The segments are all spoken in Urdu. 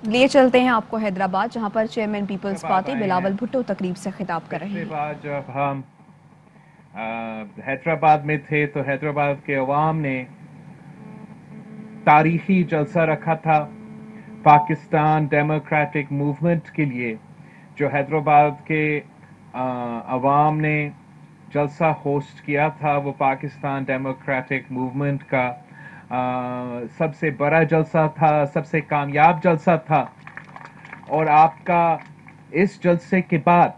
لیے چلتے ہیں آپ کو حیدرآباد، جہاں پر chairman peoples party Bilawal Bhutto تقریب سے خطاب کر رہے پچھلے ہیں۔ بار جب ہم حیدرآباد میں تھے تو حیدرآباد کے عوام نے تاریخی جلسہ رکھا تھا پاکستان ڈیموکریٹک موومنٹ کے لیے، جو حیدرآباد کے عوام نے جلسہ ہوسٹ کیا تھا۔ وہ پاکستان ڈیموکریٹک موومنٹ کا سب سے بڑا جلسہ تھا، سب سے کامیاب جلسہ تھا۔ اور آپ کا اس جلسے کے بعد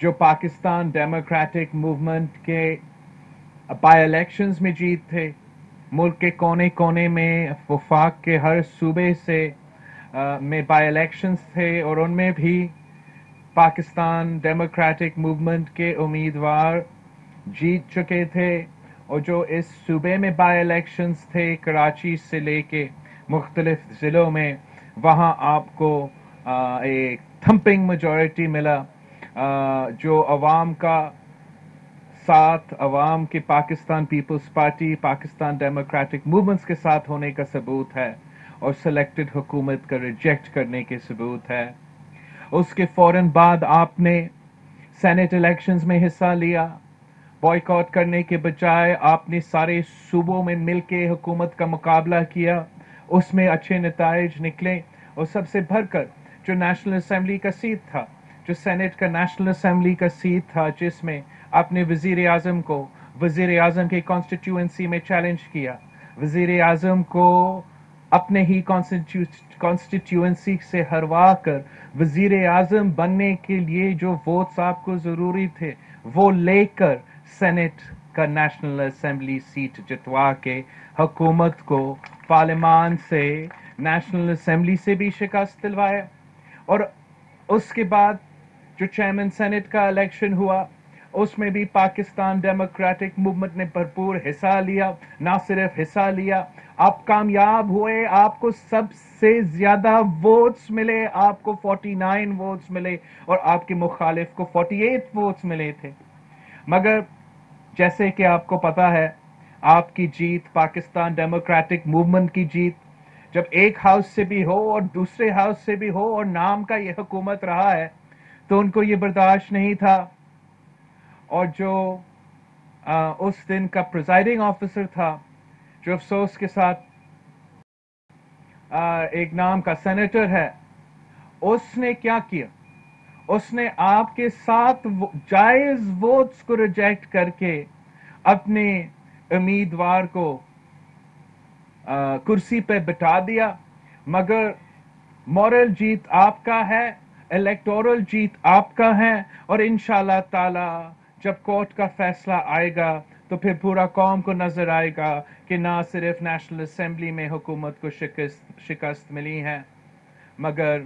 جو پاکستان ڈیموکریٹک موومنٹ کے بائی الیکشنز میں جیت تھے، ملک کے کونے کونے میں وفاق کے ہر صوبے سے میں بائی الیکشنز تھے، اور ان میں بھی پاکستان ڈیموکریٹک موومنٹ کے امیدوار جیت چکے تھے۔ اور جو اس صوبے میں بائی الیکشنز تھے کراچی سے لے کے مختلف ضلعوں میں، وہاں آپ کو ایک تھمپنگ میجورٹی ملا، جو عوام کا ساتھ، عوام کے پاکستان پیپلز پارٹی، پاکستان ڈیموکریٹک موومنٹس کے ساتھ ہونے کا ثبوت ہے، اور سلیکٹڈ حکومت کا ریجیکٹ کرنے کے ثبوت ہے۔ اس کے فوراً بعد آپ نے سینٹ الیکشنز میں حصہ لیا۔ بائیکاٹ کرنے کے بجائے آپ نے سارے صوبوں میں مل کے حکومت کا مقابلہ کیا، اس میں اچھے نتائج نکلے۔ اور سب سے بڑھ کر جو نیشنل اسمبلی کا سیٹ تھا، جو سینٹ کا نیشنل اسمبلی کا سیٹ تھا، جس میں آپ نے وزیر اعظم کو وزیر اعظم کی کانسٹیٹیوئنسی میں چیلنج کیا، وزیر اعظم کو اپنے ہی کانسٹیٹیوئنسی سے ہروا کر وزیر اعظم بننے کے لیے جو ووٹس آپ کو ضروری تھے وہ لے کر سینٹ کا نیشنل اسمبلی سیٹ جتوا کے حکومت کو پارلیمان سے، نیشنل اسمبلی سے بھی شکست دلوایا۔ اور اس کے بعد جو چیئرمین سینٹ کا الیکشن ہوا، اس میں بھی پاکستان ڈیموکریٹک موومنٹ نے بھرپور حصہ لیا۔ نہ صرف حصہ لیا، آپ کامیاب ہوئے، آپ کو سب سے زیادہ ووٹس ملے، آپ کو 49 ووٹس ملے، اور آپ کے مخالف کو 48 ووٹس ملے تھے۔ مگر جیسے کہ آپ کو پتا ہے، آپ کی جیت، پاکستان ڈیموکریٹک موومنٹ کی جیت، جب ایک ہاؤس سے بھی ہو اور دوسرے ہاؤس سے بھی ہو اور نام کا یہ حکومت رہا ہے، تو ان کو یہ برداشت نہیں تھا۔ اور جو اس دن کا پریزائڈنگ آفیسر تھا، جو افسوس کے ساتھ ایک نام کا سینیٹر ہے، اس نے کیا کیا؟ اس نے آپ کے ساتھ جائز ووٹس کو ریجیکٹ کر کے اپنے امیدوار کو کرسی پہ بٹھا دیا۔ مگر مورل جیت آپ کا ہے، الیکٹورل جیت آپ کا ہے، اور انشاءاللہ تعالی جب کورٹ کا فیصلہ آئے گا تو پھر پورا قوم کو نظر آئے گا کہ نہ صرف نیشنل اسمبلی میں حکومت کو شکست ملی ہے، مگر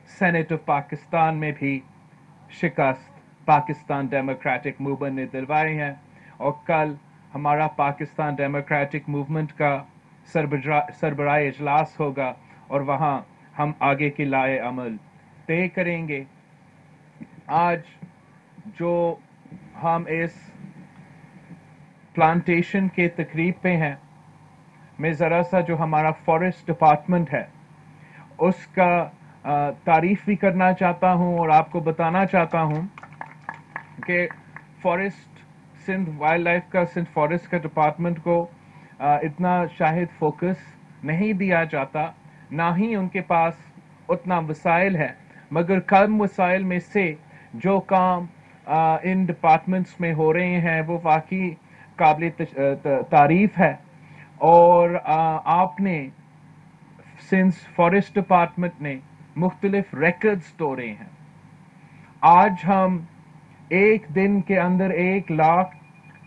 سینٹ آف پاکستان میں بھی شکست پاکستان ڈیموکریٹک موومنٹ نے دلوائی ہے۔ اور کل ہمارا پاکستان ڈیموکریٹک موومنٹ کا سربراہ اجلاس ہوگا، اور وہاں ہم آگے کی لائے عمل طے کریں گے۔ آج جو ہم اس پلانٹیشن کے تقریب پہ ہیں، میں ذرا سا جو ہمارا فارسٹ ڈپارٹمنٹ ہے اس کا تعریف بھی کرنا چاہتا ہوں، اور آپ کو بتانا چاہتا ہوں کہ فارسٹ سندھ وائلڈ لائف کا، سندھ فارسٹ کا ڈپارٹمنٹ کو اتنا شاید فوکس نہیں دیا جاتا، نہ ہی ان کے پاس اتنا وسائل ہے۔ مگر کم وسائل میں سے جو کام ان ڈپارٹمنٹس میں ہو رہے ہیں وہ واقعی قابل تعریف ہے۔ اور آپ نے سنس فارسٹ ڈپارٹمنٹ نے مختلف ریکارڈز توڑے ہیں۔ آج ہم ایک دن کے اندر 1,00,000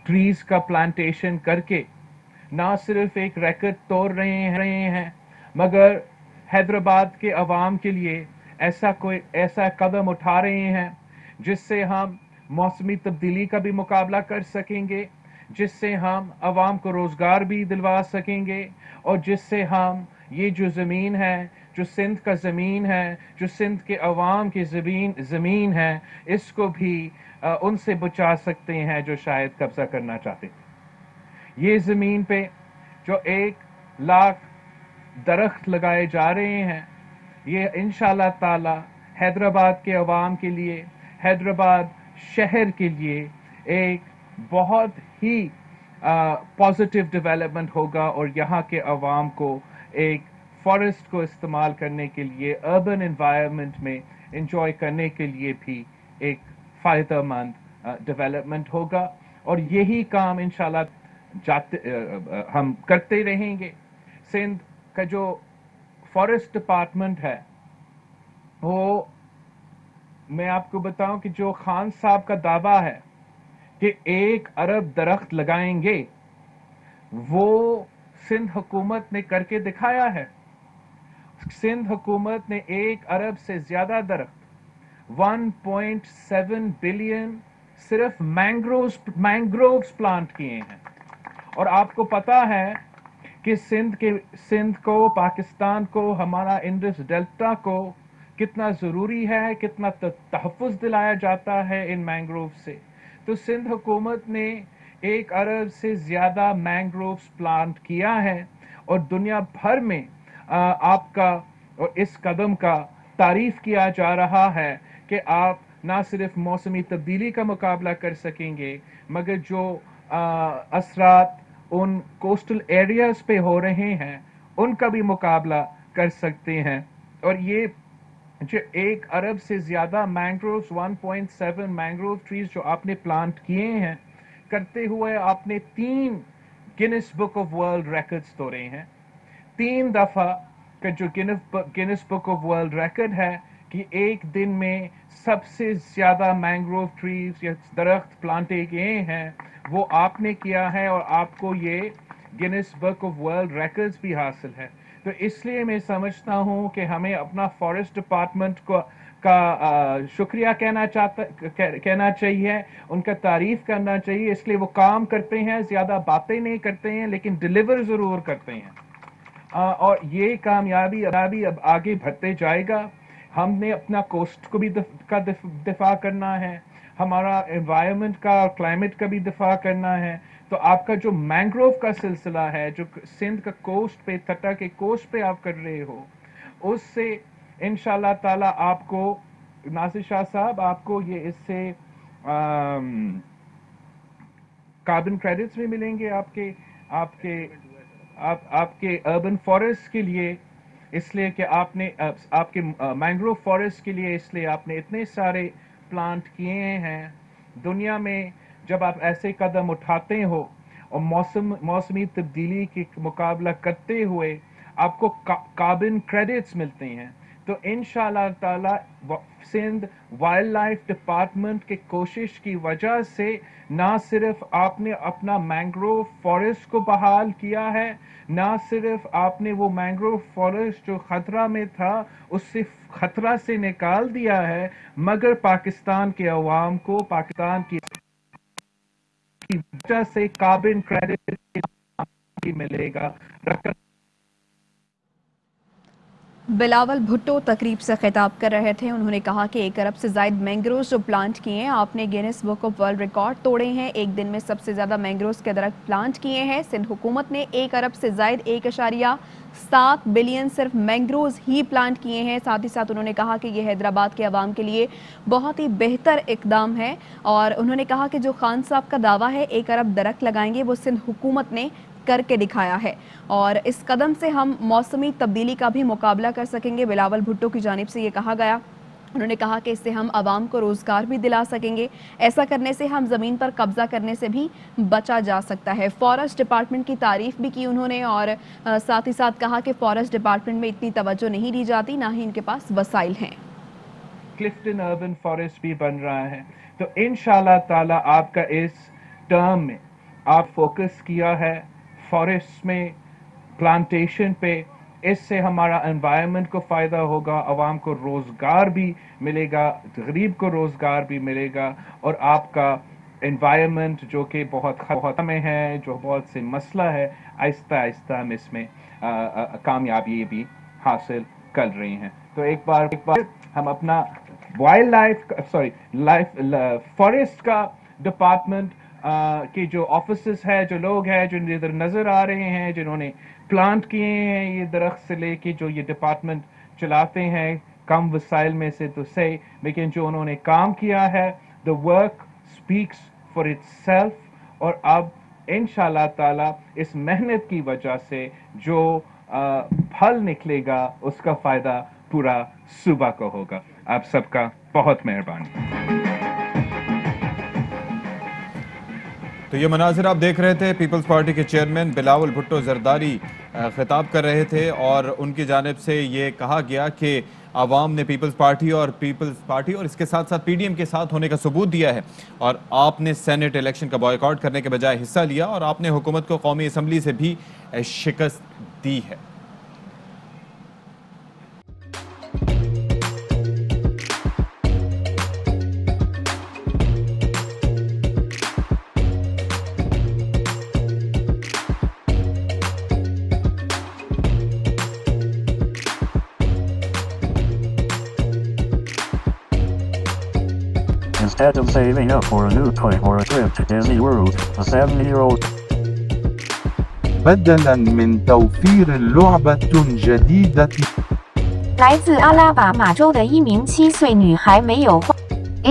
ٹریز کا پلانٹیشن کر کے نہ صرف ایک ریکارڈ توڑ رہے ہیں، مگر حیدرآباد کے عوام کے لیے ایسا قدم اٹھا رہے ہیں جس سے ہم موسمی تبدیلی کا بھی مقابلہ کر سکیں گے، جس سے ہم عوام کو روزگار بھی دلوا سکیں گے، اور جس سے ہم یہ جو زمین ہے، جو سندھ کا زمین ہے، جو سندھ کے عوام کی زمین ہے، اس کو بھی ان سے بچا سکتے ہیں جو شاید قبضہ کرنا چاہتے تھے۔ یہ زمین پہ جو 1,00,000 درخت لگائے جا رہے ہیں، یہ انشاءاللہ تعالی حیدرآباد کے عوام کے لیے، حیدرآباد شہر کے لیے ایک بہت ہی پازیٹیو ڈیولپمنٹ ہوگا، اور یہاں کے عوام کو ایک فارسٹ کو استعمال کرنے کے لیے، اربن انوائرمنٹ میں انجوائے کرنے کے لیے بھی ایک فائدہ مند ڈیولپمنٹ ہوگا، اور یہی کام انشاءاللہ ہم کرتے رہیں گے۔ سندھ کا جو فارسٹ ڈپارٹمنٹ ہے، وہ میں آپ کو بتاؤں کہ جو خان صاحب کا دعویٰ ہے کہ 1 ارب درخت لگائیں گے، وہ سندھ حکومت نے کر کے دکھایا ہے۔ سندھ حکومت نے 1 ارب سے زیادہ درخت، 1.7 بلین صرف مینگرووز پلانٹ کیے ہیں۔ اور آپ کو پتا ہے کہ سندھ کو، پاکستان کو، ہمارا انڈس ڈیلٹا کو کتنا ضروری ہے، کتنا تحفظ دلایا جاتا ہے ان مینگروو سے۔ تو سندھ حکومت نے 1 ارب سے زیادہ مینگرووز پلانٹ کیا ہے، اور دنیا بھر میں آپ کا اور اس قدم کا تعریف کیا جا رہا ہے کہ آپ نہ صرف موسمی تبدیلی کا مقابلہ کر سکیں گے، مگر جو اثرات ان کوسٹل ایریاز پہ ہو رہے ہیں ان کا بھی مقابلہ کر سکتے ہیں۔ اور یہ جو 1 ارب سے زیادہ مینگرووز، 1.7 مینگروو ٹریز جو آپ نے پلانٹ کیے ہیں، کرتے ہوئے آپ نے 3 grains book of world records توڑے ہیں۔ 3 دفعہ کا جو grains book of world record ہے کہ ایک دن میں سب سے زیادہ مینگروو ٹریز یا درخت پلانٹے گئے ہیں، وہ آپ نے کیا ہے، اور آپ کو یہ grains book of world records بھی حاصل ہے۔ تو اس لیے میں سمجھتا ہوں کہ ہمیں اپنا فارسٹ ڈپارٹمنٹ کا شکریہ کہنا چاہیے، ان کا تعریف کرنا چاہیے، اس لیے وہ کام کرتے ہیں، زیادہ باتیں نہیں کرتے ہیں لیکن ڈیلیور ضرور کرتے ہیں۔ اور یہ کامیابی اب آگے بڑھتے جائے گا۔ ہم نے اپنا کوسٹ کو بھی دفاع کرنا ہے، ہمارا انوائرمنٹ کا اور کلائمیٹ کا بھی دفاع کرنا ہے۔ تو آپ کا جو مینگروو کا سلسلہ ہے، جو سندھ کا کوسٹ پہ، تٹا کے کوسٹ پہ آپ کر رہے ہو، اس سے انشاءاللہ تعالی آپ کو، ناصر شاہ صاحب، آپ کو یہ اس سے کاربن کریڈٹس بھی ملیں گے آپ کے اربن فارسٹ کے لیے، اس لیے کہ آپ نے آپ کے مینگروو فارسٹ کے لیے، اس لیے آپ نے اتنے سارے پلانٹ کیے ہیں۔ دنیا میں جب آپ ایسے قدم اٹھاتے ہو اور موسمی تبدیلی کے مقابلہ کرتے ہوئے آپ کو کاربن کریڈٹس ملتے ہیں، تو انشاءاللہ تعالی سندھ وائلڈ لائف ڈپارٹمنٹ کی کوشش کی وجہ سے نہ صرف آپ نے اپنا مینگروو فارسٹ کو بحال کیا ہے، نہ صرف آپ نے وہ مینگروو فارسٹ جو خطرہ میں تھا اس سے خطرہ سے نکال دیا ہے، مگر پاکستان کے عوام کو، پاکستان کی وجہ سے کاربن کریڈٹ بھی ملے گا۔ بلاول بھٹو تقریب سے خطاب کر رہے تھے۔ انہوں نے کہا کہ 1 ارب سے زائد مینگرووز جو پلانٹ کیے ہیں، آپ نے grains book of world record توڑے ہیں، ایک دن میں سب سے زیادہ مینگرووز کے درخت پلانٹ کیے ہیں۔ سندھ حکومت نے 1 ارب سے زائد 1.7 بلین صرف مینگرووز ہی پلانٹ کیے ہیں۔ ساتھ ہی ساتھ انہوں نے کہا کہ یہ حیدرآباد کے عوام کے لیے بہت ہی بہتر اقدام ہے، اور انہوں نے کہا کہ جو خان صاحب کا دعویٰ ہے 1 ارب درخت لگائیں گے، وہ سندھ حکومت نے کر کے دکھایا ہے، اور اس قدم سے ہم موسمی تبدیلی کا بھی مقابلہ کر سکیں گے۔ بلاول بھٹو کی جانب سے یہ کہا گیا۔ انہوں نے کہا کہ اس سے ہم عوام کو روزگار بھی دلا سکیں گے، ایسا کرنے سے ہم زمین پر قبضہ کرنے سے بھی بچا جا سکتا ہے۔ فارسٹ ڈپارٹمنٹ کی تعریف بھی کی انہوں نے، اور ساتھ ہی ساتھ کہا کہ فارسٹ ڈپارٹمنٹ میں اتنی توجہ نہیں دی جاتی، نہ ہی ان کے پاس وسائل ہیں۔ کلفٹن اربن فارسٹ بھی بن رہا ہے، تو انشاءاللہ تعالی آپ کا اس ٹرم میں آپ فوکس کیا ہے فارسٹ میں، پلانٹیشن پہ، اس سے ہمارا انوائرمنٹ کو فائدہ ہوگا، عوام کو روزگار بھی ملے گا، غریب کو روزگار بھی ملے گا، اور آپ کا انوائرمنٹ جو کہ بہت خطرے میں ہے، جو بہت سے مسئلہ ہے، آہستہ آہستہ ہم اس میں کامیابی بھی حاصل کر رہے ہیں۔ تو ایک بار ہم اپنا وائلڈ لائف فارسٹ کا ڈپارٹمنٹ کے جو آفیسز ہے، جو لوگ ہیں جو ادھر نظر آ رہے ہیں، جنہوں نے پلانٹ کیے ہیں یہ درخت سے لے کے، جو یہ ڈپارٹمنٹ چلاتے ہیں کم وسائل میں سے تو صحیح، لیکن جو انہوں نے کام کیا ہے the work speaks for itself، اور اب انشاءاللہ تعالی اس محنت کی وجہ سے جو پھل نکلے گا اس کا فائدہ پورا صوبہ کو ہوگا. آپ سب کا بہت مہربانی. تو یہ مناظر آپ دیکھ رہے تھے، پیپلز پارٹی کے چیئرمین بلاول بھٹو زرداری خطاب کر رہے تھے، اور ان کی جانب سے یہ کہا گیا کہ عوام نے پیپلز پارٹی اور اس کے ساتھ ساتھ پی ڈی ایم کے ساتھ ہونے کا ثبوت دیا ہے، اور آپ نے سینٹ الیکشن کا بائیکاٹ کرنے کے بجائے حصہ لیا، اور آپ نے حکومت کو قومی اسمبلی سے بھی شکست دی ہے. Instead of saving up for a new toy or a trip to Disney World, the 70-year-old بدلاً من توفير لعبة جديدة 来自阿拉巴马州的一名7岁女孩没有花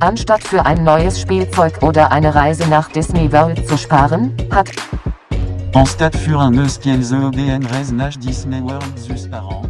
Anstatt für ein neues Spielzeug oder eine Reise nach Disney World zu sparen, hat Anstatt für un eus kiel zo een reis nach Disney World zu sparen,